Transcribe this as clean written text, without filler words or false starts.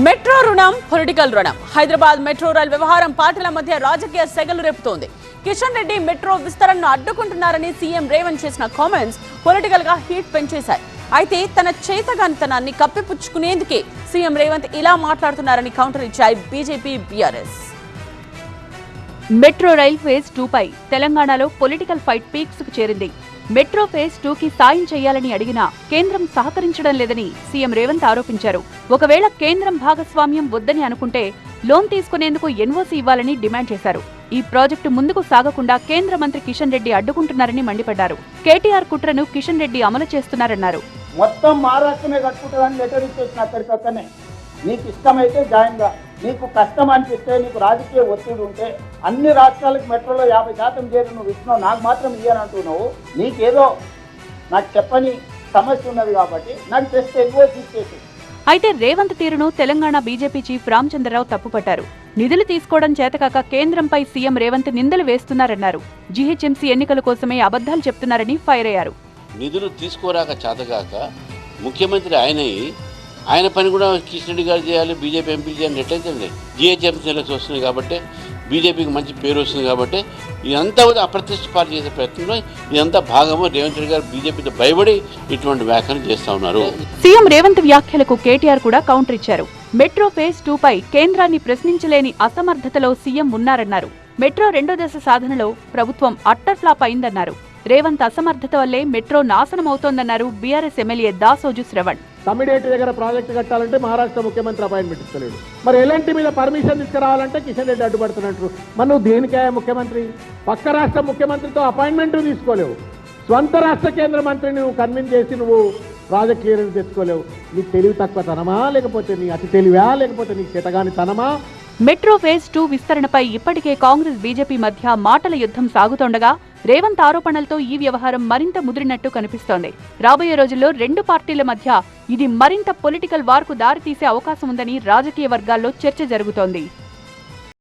Metro రుణం political రుణం. Hyderabad metro rail వ్యవహారం పార్టీల మధ్య రాజకీయ సెగలు రేపుతోంది. కిషన్ రెడ్డి మెట్రో విస్తరణను అడ్డుకుంటున్నారని సీఎం రేవంత్ చేసిన కామెంట్స్ పొలిటికల్ గా హీట్ పెంచేశాయి. అయితే తన చేతగానితనాన్ని కప్పిపుచ్చుకునేందుకే సీఎం రేవంత్ ఇలా మాట్లాడుతున్నారని కౌంటర్ ఇచ్చాయి BJP, BRS. Metro rail phase 2 పై తెలంగాణలో పొలిటికల్ ఫైట్ పీక్స్ కు చేరింది. మెట్రో ఫేజ్ 2 కి సాయం చేయాలని అడిగినా కేంద్రం సహకరించడం లేదని సీఎం రేవంత్ ఆరోపించారు. ఒకవేళ కేంద్రం భాగస్వామ్యం వద్దని అనుకుంటే లోన్ తీసుకునేందుకు ఎన్ఓసీ ఇవ్వాలని డిమాండ్ చేశారు. ఈ ప్రాజెక్టు ముందుకు సాగకుండా కేంద్ర మంత్రి కిషన్ రెడ్డి అడ్డుకుంటున్నారని మండిపడ్డారు. కేటీఆర్ కుట్రను కిషన్ రెడ్డి అమలు చేస్తున్నారన్నారు. మొత్తం మహారాష్ట్రమే కట్టుకుంటారని లెటర్ ఇచ్చేసిన అక్కడికక్కడనే. నీకు ఇష్టమైతే జాయిన్ గా, నీకు కష్టం అనిపిస్తే, నీకు రాజకీయ ఒత్తిడి ఉంటే అన్ని రాష్ట్రాలకు మెట్రోలో 50% చేరి నువ్వు ఇచ్చినావు, నాకు మాత్రం ఇయ్యనంటున్నావు. నీకేదో నాకు చెప్పని సమస్య ఉన్నది కాబట్టి నాకు టెస్ట్ ఎన్ఓసీ ఇచ్చేసి. అయితే రేవంత్ తీరును తెలంగాణ బీజేపీ చీఫ్ రామచంద్రరావు తప్పుపట్టారు. నిధులు తీసుకోవడం చేతకాక కేంద్రంపై సీఎం రేవంత్ నిందలు వేస్తున్నారన్నారు. జీహెచ్ఎంసీ ఎన్నికల కోసమే అబద్ధాలు చెప్తున్నారని ఫైర్ అయ్యారు. నిధులు తీసుకోరాక చేతకాక ముఖ్యమంత్రి ఆయన పని కూడా కిషన్ రెడ్డి గారు చేయాలి, బీజేపీ ఎంపీలు చేయాలని ఎట్లయితే జీహెచ్ఎంసీ ఎలక్షన్ వస్తుంది కాబట్టి బీజేపీకి మంచి పేరు వస్తుంది కాబట్టి ఇదంతా కూడా అప్రతిష్ట పాలు చేసే ప్రయత్నంలో ఇదంతా భాగము. రేవంత్ రెడ్డి గారు బీజేపీతో భయపడి ఇటువంటి వ్యాఖ్యలు చేస్తా ఉన్నారు. సీఎం రేవంత్ వ్యాఖ్యలకు కేటీఆర్ కూడా కౌంటర్ ఇచ్చారు. మెట్రో ఫేజ్ 2 పై కేంద్రాన్ని ప్రశ్నించలేని అసమర్థతలో సీఎం ఉన్నారన్నారు. మెట్రో 2వ దశ సాధనలో ప్రభుత్వం అట్టర్ ఫ్లాప్ అయిందన్నారు. రేవంత్ అసమర్థత వల్లే మెట్రో నాశనమవుతోందన్నారు బీఆర్ఎస్ ఎమ్మెల్యే దాసోజు శ్రవణ్. తమిడేటి దగ్గర ప్రాజెక్టు కట్టాలంటే మహారాష్ట్ర ముఖ్యమంత్రి అపాయింట్మెంట్ ఇస్తలేడు. మరి ఎలాంటి మీద పర్మిషన్ తీసుకురావాలంటే కిషన్ రెడ్డి అడ్డుపడుతున్నట్టు. మరి నువ్వు దేనికే ముఖ్యమంత్రి? పక్క రాష్ట్ర ముఖ్యమంత్రితో అపాయింట్మెంట్ తీసుకోలేవు. స్వంత రాష్ట్ర కేంద్ర మంత్రిని నువ్వు కన్విన్స్ చేసి నువ్వు ప్రాజెక్ట్ క్లియరెన్స్ తెచ్చుకోలేవు. నీకు తెలివి తక్కువ తనమా, లేకపోతే నీ అతి తెలివా, లేకపోతే నీకు చేతగాని తనమా? మెట్రో ఫేజ్ 2 విస్తరణపై ఇప్పటికే కాంగ్రెస్, బీజేపీ మధ్య మాటల యుద్ధం సాగుతోండగా రేవంత్ ఆరోపణలతో ఈ వ్యవహారం మరింత ముదిరినట్టు కనిపిస్తోంది. రాబోయే రోజుల్లో రెండు పార్టీల మధ్య ఇది మరింత పొలిటికల్ వార్కు దారితీసే అవకాశం ఉందని రాజకీయ వర్గాల్లో చర్చ జరుగుతోంది.